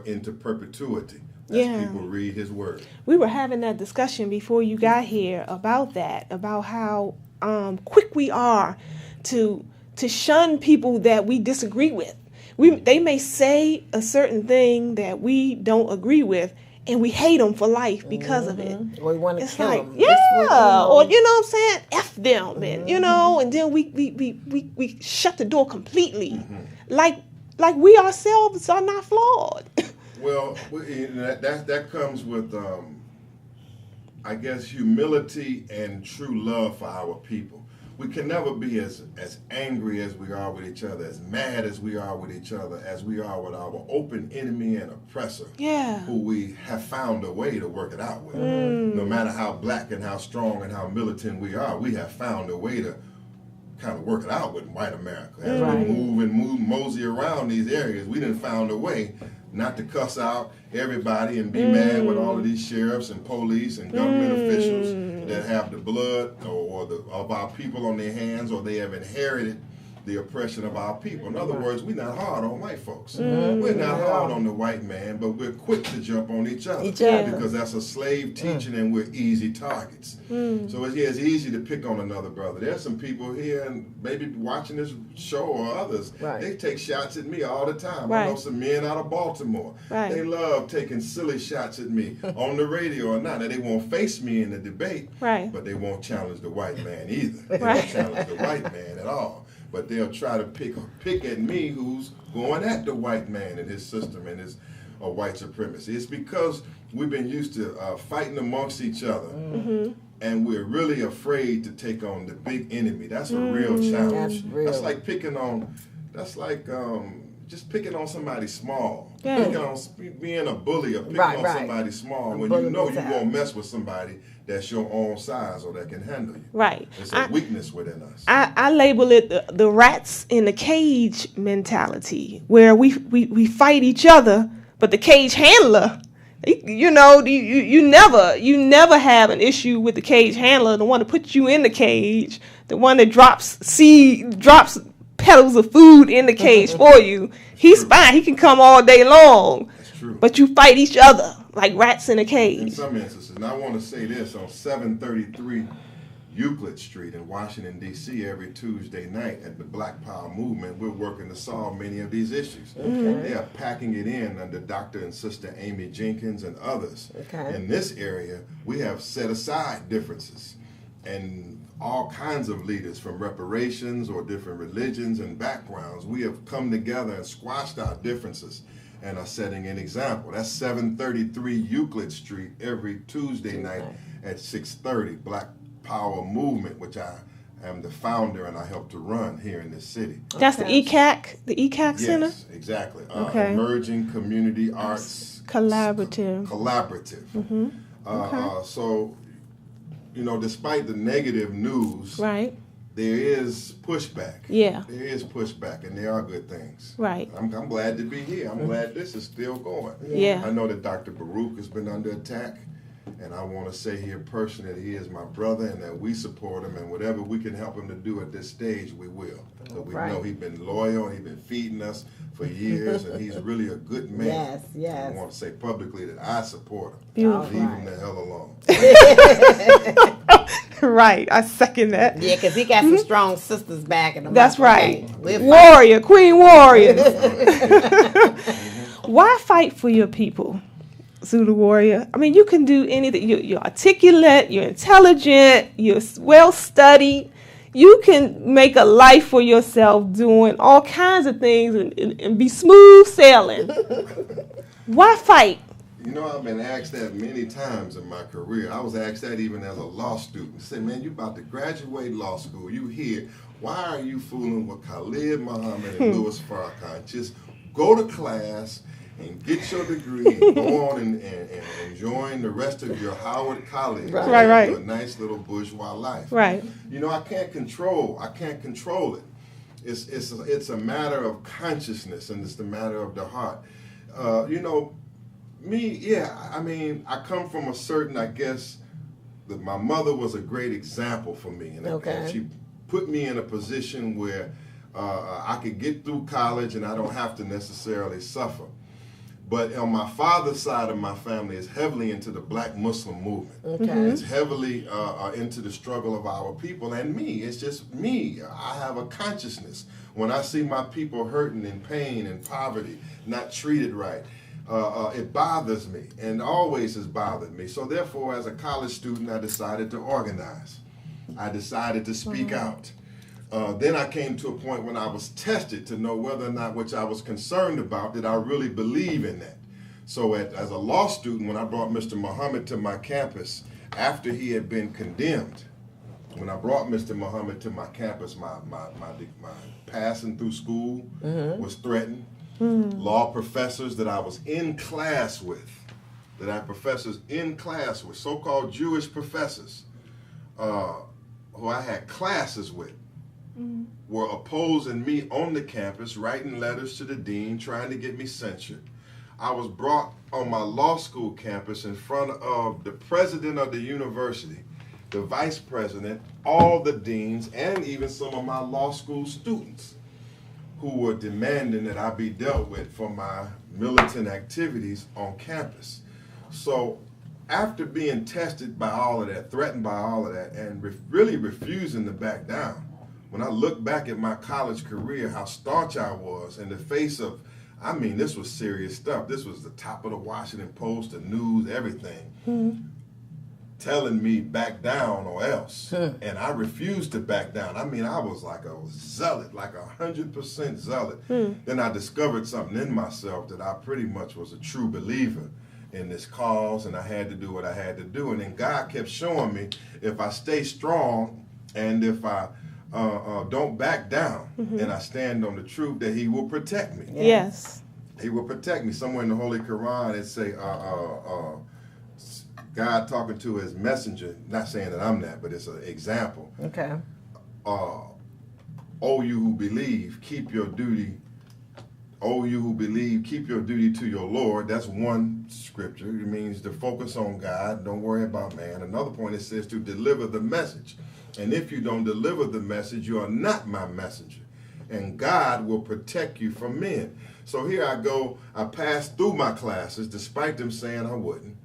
into perpetuity as people read his word. We were having that discussion before you got here about that, about how quick we are to shun people that we disagree with. They may say a certain thing that we don't agree with, and we hate them for life because of it. Or we want to kill them. Yeah, or you know what I'm saying? F them, and you know, and then we shut the door completely, like we ourselves are not flawed. Well, that comes with, I guess, humility and true love for our people. We can never be as angry as we are with each other, as mad as we are with each other, as we are with our open enemy and oppressor, who we have found a way to work it out with. No matter how black and how strong and how militant we are, we have found a way to kind of work it out with white America. As we move mosey around these areas, we done found a way not to cuss out everybody and be mad with all of these sheriffs and police and government officials that have the blood of our people on their hands, or they have inherited the oppression of our people. In other words, we're not hard on white folks. We're not hard on the white man, but we're quick to jump on each other. Because that's a slave teaching and we're easy targets. So it's easy to pick on another brother. There's some people here and maybe watching this show or others, they take shots at me all the time. I know some men out of Baltimore. They love taking silly shots at me on the radio or not. Now, they won't face me in the debate, but they won't challenge the white man either. They won't challenge the white man at all. But they'll try to pick at me, who's going at the white man and his system and his white supremacy. It's because we've been used to fighting amongst each other, and we're really afraid to take on the big enemy. That's a real challenge. That's like picking on. That's like just picking on somebody small. Picking on being a bully or picking on somebody small when you know you won't mess with somebody that's your own size or that can handle you. It's a weakness within us. I label it the rats in the cage mentality, where we fight each other, but the cage handler, you know, you never have an issue with the cage handler, the one that puts you in the cage, the one that drops petals of food in the cage for you. He's fine. He can come all day long. That's true. But you fight each other like rats in a cage. In some instances. And I want to say this, on 733 Euclid Street in Washington, D.C., every Tuesday night at the Black Power Movement, we're working to solve many of these issues. They are packing it in under Dr. and Sister Amy Jenkins and others. In this area, we have set aside differences. And all kinds of leaders from reparations or different religions and backgrounds, we have come together and squashed our differences and are setting an example. That's 733 Euclid Street every Tuesday night at 6:30. Black Power Movement, which I am the founder and I help to run here in this city. That's the ECAC Center? Yes, exactly. Emerging Community Arts Collaborative. So, you know, despite the negative news, there is pushback. There is pushback, and there are good things. I'm glad to be here. I'm glad this is still going. I know that Dr. Baruch has been under attack, And I want to say here personally that he is my brother and that we support him, and whatever we can help him to do at this stage, we will. But we know he's been loyal, he's been feeding us for years, and he's really a good man. Yes, yes. I want to say publicly that I support him. Beautiful. Leave him the hell alone. Right, I second that. Yeah, because he got some strong sisters backing him. That's up. right. Okay, Warrior, Queen Warrior. Why fight for your people, Zulu Warrior? I mean, you can do anything. You're articulate, you're intelligent, you're well-studied. You can make a life for yourself doing all kinds of things and be smooth sailing. Why fight? You know, I've been asked that many times in my career. I was asked that even as a law student. Say, man, you about to graduate law school. You here. Why are you fooling with Khalid Muhammad and Louis Farrakhan? Just go to class and get your degree and go on and join the rest of your Howard colleagues. Right. Your nice little bourgeois life. Right. You know, I can't control it. It's a matter of consciousness, and it's the matter of the heart. You know, I come from a certain, I guess, that my mother was a great example for me. And she put me in a position where I could get through college and I don't have to necessarily suffer. But on my father's side of my family is heavily into the Black Muslim movement. It's heavily into the struggle of our people and me. It's just me. I have a consciousness. When I see my people hurting in pain and poverty, not treated right, it bothers me and always has bothered me. So therefore, as a college student, I decided to organize. I decided to speak out. Then I came to a point when I was tested to know whether or not which I was concerned about, did I really believe in that? So as a law student, when I brought Mr. Muhammad to my campus, after he had been condemned, when I brought Mr. Muhammad to my campus, my passing through school was threatened. Law professors that I was in class with, so-called Jewish professors, who I had classes with, were opposing me on the campus, writing letters to the dean, trying to get me censured. I was brought on my law school campus in front of the president of the university, the vice president, all the deans, and even some of my law school students who were demanding that I be dealt with for my militant activities on campus. So after being tested by all of that, threatened by all of that, and really refusing to back down, when I look back at my college career, how staunch I was in the face of, this was serious stuff. This was the top of the Washington Post, the news, everything, telling me back down or else. And I refused to back down. I was like a zealot, like 100% zealot. Then I discovered something in myself that I pretty much was a true believer in this cause, and I had to do what I had to do. And then God kept showing me, if I stay strong and if I don't back down and I stand on the truth, that he will protect me. Yes. He will protect me. Somewhere in the Holy Quran it say God talking to his messenger, not saying that I'm that, but it's an example. Okay. O you who believe, keep your duty. O you who believe, keep your duty to your Lord. That's one scripture. It means to focus on God. Don't worry about man. Another point, it says to deliver the message. And if you don't deliver the message, you are not my messenger. And God will protect you from men. So here I go. I passed through my classes, despite them saying I wouldn't.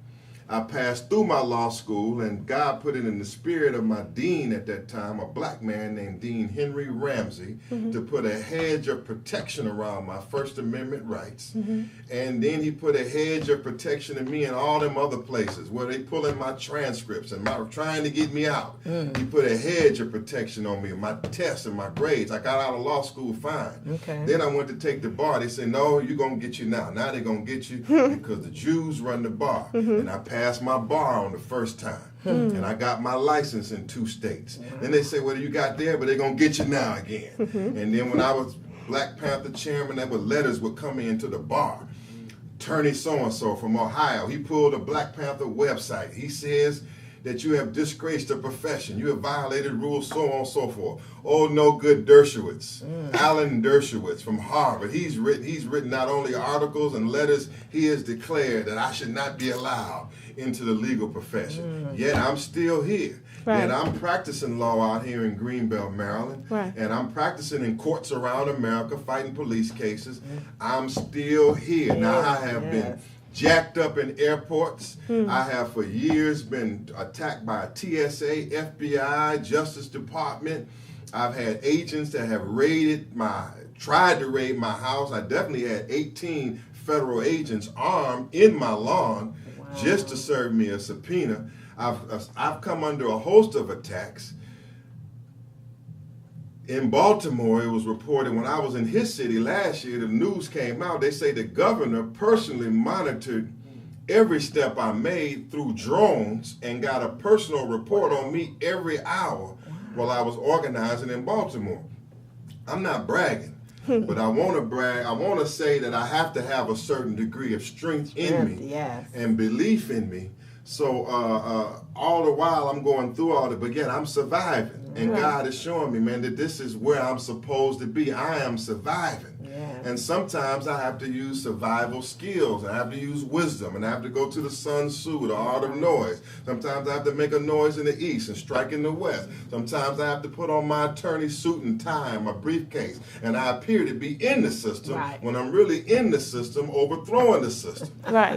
I passed through my law school, and God put it in the spirit of my dean at that time, a black man named Dean Henry Ramsey, to put a hedge of protection around my First Amendment rights. And then he put a hedge of protection in me in all them other places where they pulling my transcripts and trying to get me out. He put a hedge of protection on me, my tests and my grades. I got out of law school fine. Then I went to take the bar. They said, no, you're going to get you now. Now they're going to get you because the Jews run the bar. And I passed my bar on the first time. And I got my license in 2 states. Then they say, well, you got there, but they're going to get you now again. And then when I was Black Panther chairman, that was letters would come into the bar. Attorney so-and-so from Ohio, he pulled a Black Panther website. He says that you have disgraced the profession. You have violated rules, so on and so forth. Oh, no good Dershowitz, Alan Dershowitz from Harvard. He's written not only articles and letters, he has declared that I should not be allowed into the legal profession. Yet I'm still here. Right. And I'm practicing law out here in Greenbelt, Maryland. Right. And I'm practicing in courts around America, fighting police cases. I'm still here. Now, I have been jacked up in airports. I have for years been attacked by TSA, FBI, Justice Department. I've had agents that have tried to raid my house. I definitely had 18 federal agents armed in my lawn just to serve me a subpoena. I've come under a host of attacks. In Baltimore, it was reported when I was in his city last year, the news came out, they say the governor personally monitored every step I made through drones and got a personal report on me every hour while I was organizing in Baltimore. I'm not bragging, but I want to brag. I want to say that I have to have a certain degree of strength in me and belief in me. So all the while I'm going through all that, but yet I'm surviving. And God is showing me, man, that this is where I'm supposed to be. I am surviving. And sometimes I have to use survival skills. I have to use wisdom. And I have to go to the Sun Tzu, the art of noise. Sometimes I have to make a noise in the east and strike in the west. Sometimes I have to put on my attorney suit and tie and my briefcase. And I appear to be in the system when I'm really in the system, overthrowing the system.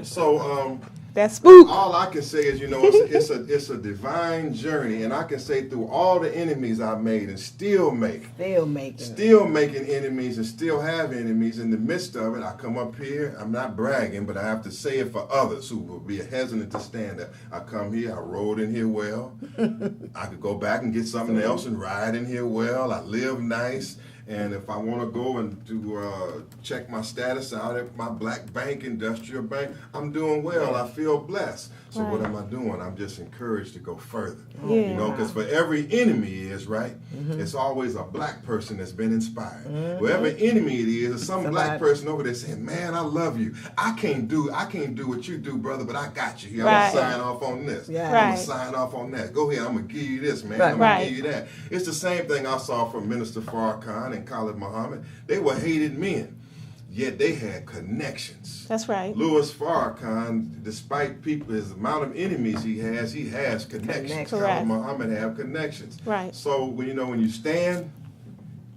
So that's spook. All I can say is, it's a divine journey, and I can say through all the enemies I've made and still making enemies and still have enemies in the midst of it. I come up here, I'm not bragging, but I have to say it for others who will be hesitant to stand up. I come here, I rode in here well. I could go back and get something else and ride in here well. I live nice. And if I want to go and to check my status out at my black bank, industrial bank, I'm doing well. I feel blessed. So what am I doing? I'm just encouraged to go further. Because for every enemy it's always a black person that's been inspired. Wherever enemy it is, some black person over there saying, man, I love you. I can't do what you do, brother, but I got you here. I'm going to sign off on this. I'm going to sign off on that. Go ahead, I'm going to give you this, man. I'm going to give you that. It's the same thing I saw from Minister Farrakhan and Khalid Muhammad. They were hated men, yet they had connections. That's right. Louis Farrakhan, despite his amount of enemies he has connections. Khalid Muhammad have connections. Right. So when you stand,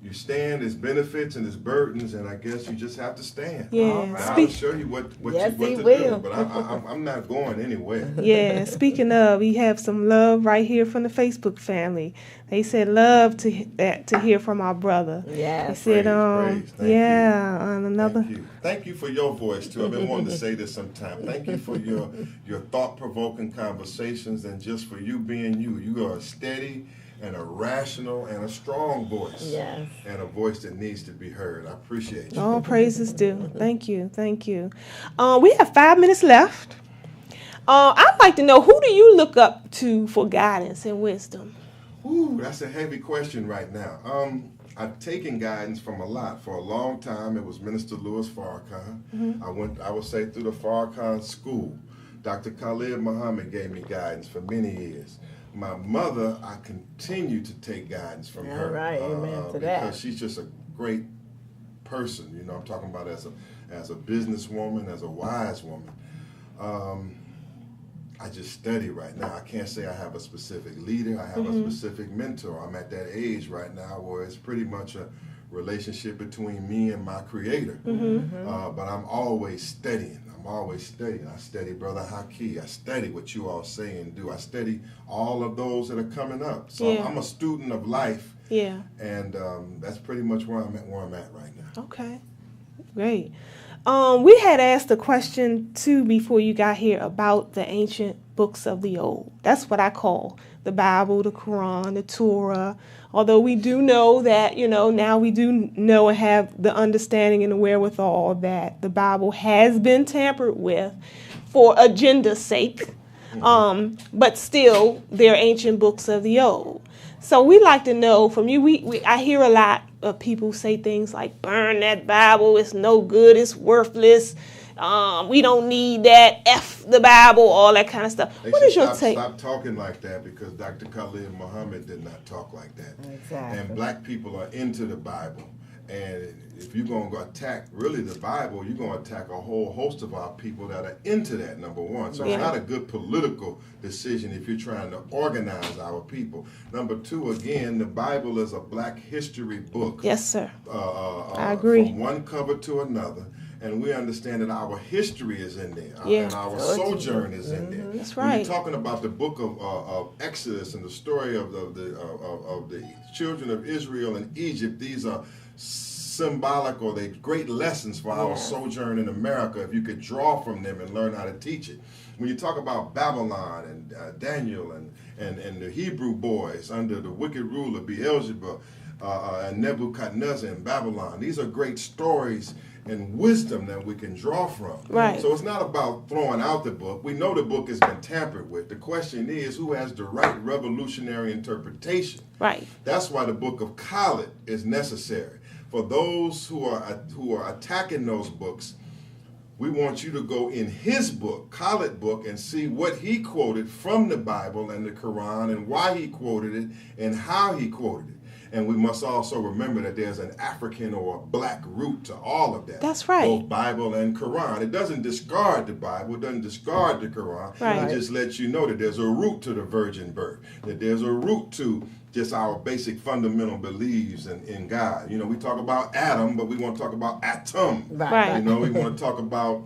there's benefits and there's burdens, and I guess you just have to stand. I'll show you what to do, but I'm not going anywhere. Yeah, speaking of, we have some love right here from the Facebook family. They said love to hear from our brother. Yeah. He said, praise. Another. Thank you for your voice too. I've been wanting to say this sometime. Thank you for your thought-provoking conversations and just for you being you. You are steady and a rational and a strong voice. Yes. And a voice that needs to be heard. I appreciate you. All praises due. Thank you. We have 5 minutes left. I'd like to know, who do you look up to for guidance and wisdom? Ooh, that's a heavy question right now. I've taken guidance from a lot. For a long time, it was Minister Louis Farrakhan. I would say through the Farrakhan school. Dr. Khalid Muhammad gave me guidance for many years. My mother, I continue to take guidance from her. Right, amen to that. Because she's just a great person. I'm talking about as a businesswoman, as a wise woman. I just study right now. I can't say I have a specific leader. I have a specific mentor. I'm at that age right now where it's pretty much a relationship between me and my creator. But I'm always studying. I study Brother Haki. I study what you all say and do. I study all of those that are coming up. So I'm a student of life. Yeah. And that's pretty much where I'm at right now. Okay. Great. We had asked a question, too, before you got here about the ancient books of the old. That's what I call the Bible, the Quran, the Torah. Although we do know that, now we do know and have the understanding and the wherewithal that the Bible has been tampered with for agenda's sake. But still, they're ancient books of the old. So we'd like to know from you, I hear a lot of people say things like, burn that Bible, it's no good, it's worthless. we don't need that, F the Bible, all that kind of stuff. They What should is your take? Stop talking like that, because Dr. Khalid Muhammad did not talk like that. Exactly. And black people are into the Bible. And if you're going to attack really the Bible, you're going to attack a whole host of our people that are into that, number one. So it's not a good political decision if you're trying to organize our people. Number two, again, the Bible is a black history book. Yes, sir. I agree. From one cover to another. And we understand that our history is in there, and our sojourn is in there. That's right. When you're talking about the book of Exodus and the story of the children of Israel in Egypt, these are symbolic, or they great lessons for our sojourn in America if you could draw from them and learn how to teach it. When you talk about Babylon and Daniel and the Hebrew boys under the wicked ruler Beelzebub and Nebuchadnezzar in Babylon, these are great stories and wisdom that we can draw from. Right. So it's not about throwing out the book. We know the book has been tampered with. The question is, who has the right revolutionary interpretation? Right. That's why the book of Khalid is necessary. For those who are attacking those books, we want you to go in his book, Khalid book, and see what he quoted from the Bible and the Quran, and why he quoted it and how he quoted it. And we must also remember that there's an African or a black root to all of that. That's right. Both Bible and Quran. It doesn't discard the Bible, it doesn't discard the Quran. Right. It just lets you know that there's a root to the virgin birth, that there's a root to just our basic fundamental beliefs in God. You know, we talk about Adam, but we want to talk about Atom. Right. You know, we want to talk about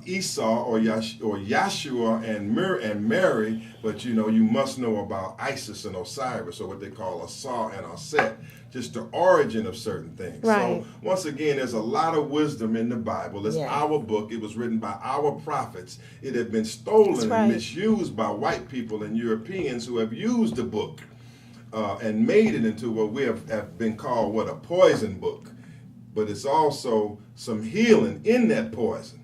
Esau or Yahshua and Mary, but you know, you must know about Isis and Osiris, or what they call Asar and Aset, just the origin of certain things. Right. So once again, there's a lot of wisdom in the Bible. It's our book. It was written by our prophets. It had been stolen and misused by white people and Europeans who have used the book and made it into what we have been called a poison book. But it's also some healing in that poison.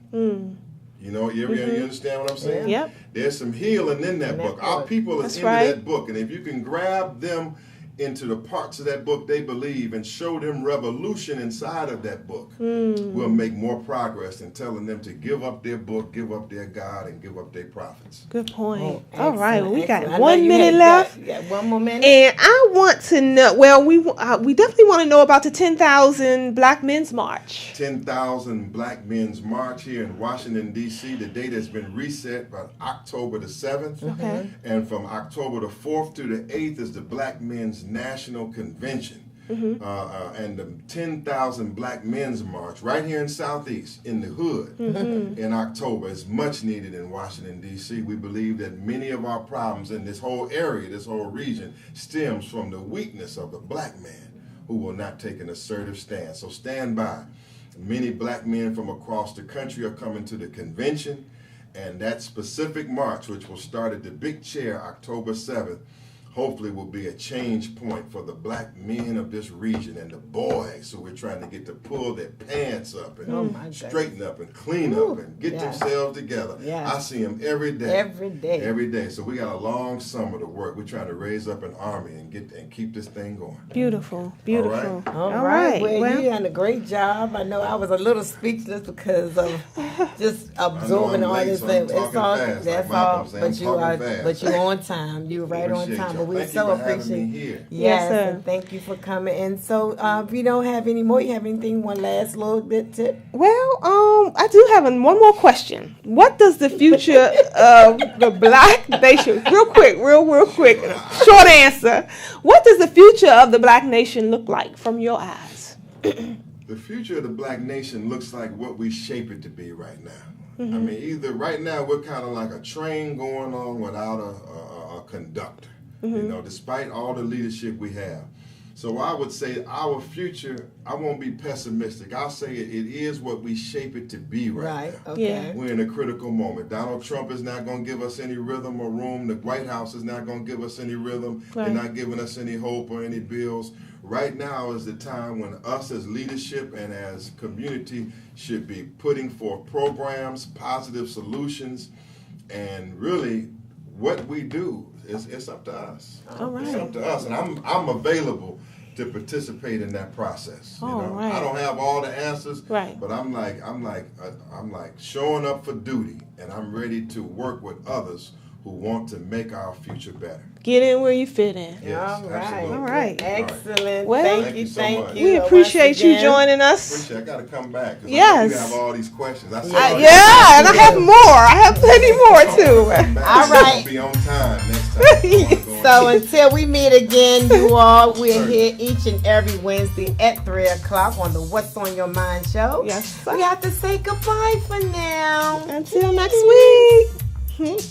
You know, you understand what I'm saying? Yep. There's some healing in that book. Our people is into that book. And if you can grab them into the parts of that book they believe and show them revolution inside of that book, we'll make more progress in telling them to give up their book, give up their God, and give up their prophets. Good point. Oh, all right, well, we got 1 minute left. Yeah, 1 more minute. And I want to know, well, we definitely want to know about the 10,000 Black Men's March. 10,000 Black Men's March here in Washington, D.C. The date has been reset by October the 7th. Okay. And from October the 4th to the 8th is the Black Men's National Convention. And the 10,000 Black Men's March right here in Southeast, in the hood, in October is much needed in Washington, D.C. We believe that many of our problems in this whole area, this whole region, stems from the weakness of the black man who will not take an assertive stand. So stand by. Many black men from across the country are coming to the convention, and that specific march, which will start at the Big Chair October 7th, hopefully will be a change point for the black men of this region and the boys who we're trying to get to pull their pants up and straighten up and clean up and get themselves together. I see them every day. Every day. So we got a long summer to work. We're trying to raise up an army and keep this thing going. Beautiful. All right. Well, you done a great job. I know I was a little speechless because of just absorbing all this. It's all that's all. But you're on time. You're right on time. But we so appreciate here. Yes, sir. And thank you for coming. And so, if you don't have any more, you have anything? One last little bit tip? Well, I do have one more question. What does the future of the Black Nation? Real quick. Short answer. What does the future of the Black Nation look like from your eyes? The future of the Black Nation looks like what we shape it to be right now. I mean, either right now we're kind of like a train going on without a conductor. You know, despite all the leadership we have. So I would say our future, I won't be pessimistic. I'll say it is what we shape it to be right now. Okay. We're in a critical moment. Donald Trump is not going to give us any rhythm or room. The White House is not going to give us any rhythm. They're not giving us any hope or any bills. Right now is the time when us as leadership and as community should be putting forth programs, positive solutions, and really what we do. It's up to us. All right. It's up to us, and I'm available to participate in that process. You know, right. I don't have all the answers, right. but I'm like showing up for duty, and I'm ready to work with others who want to make our future better. Get in where you fit in. Yes, all right. absolutely. All right. Excellent. Well, thank you. so much. We appreciate you joining us. I got to come back. Yes. You have all these questions. And I have more. I have plenty more too. All right. Be on time next time. So until we meet again, you all, we're here each and every Wednesday at 3 o'clock on the What's on Your Mind show. Yes. We have to say goodbye for now. Until next week.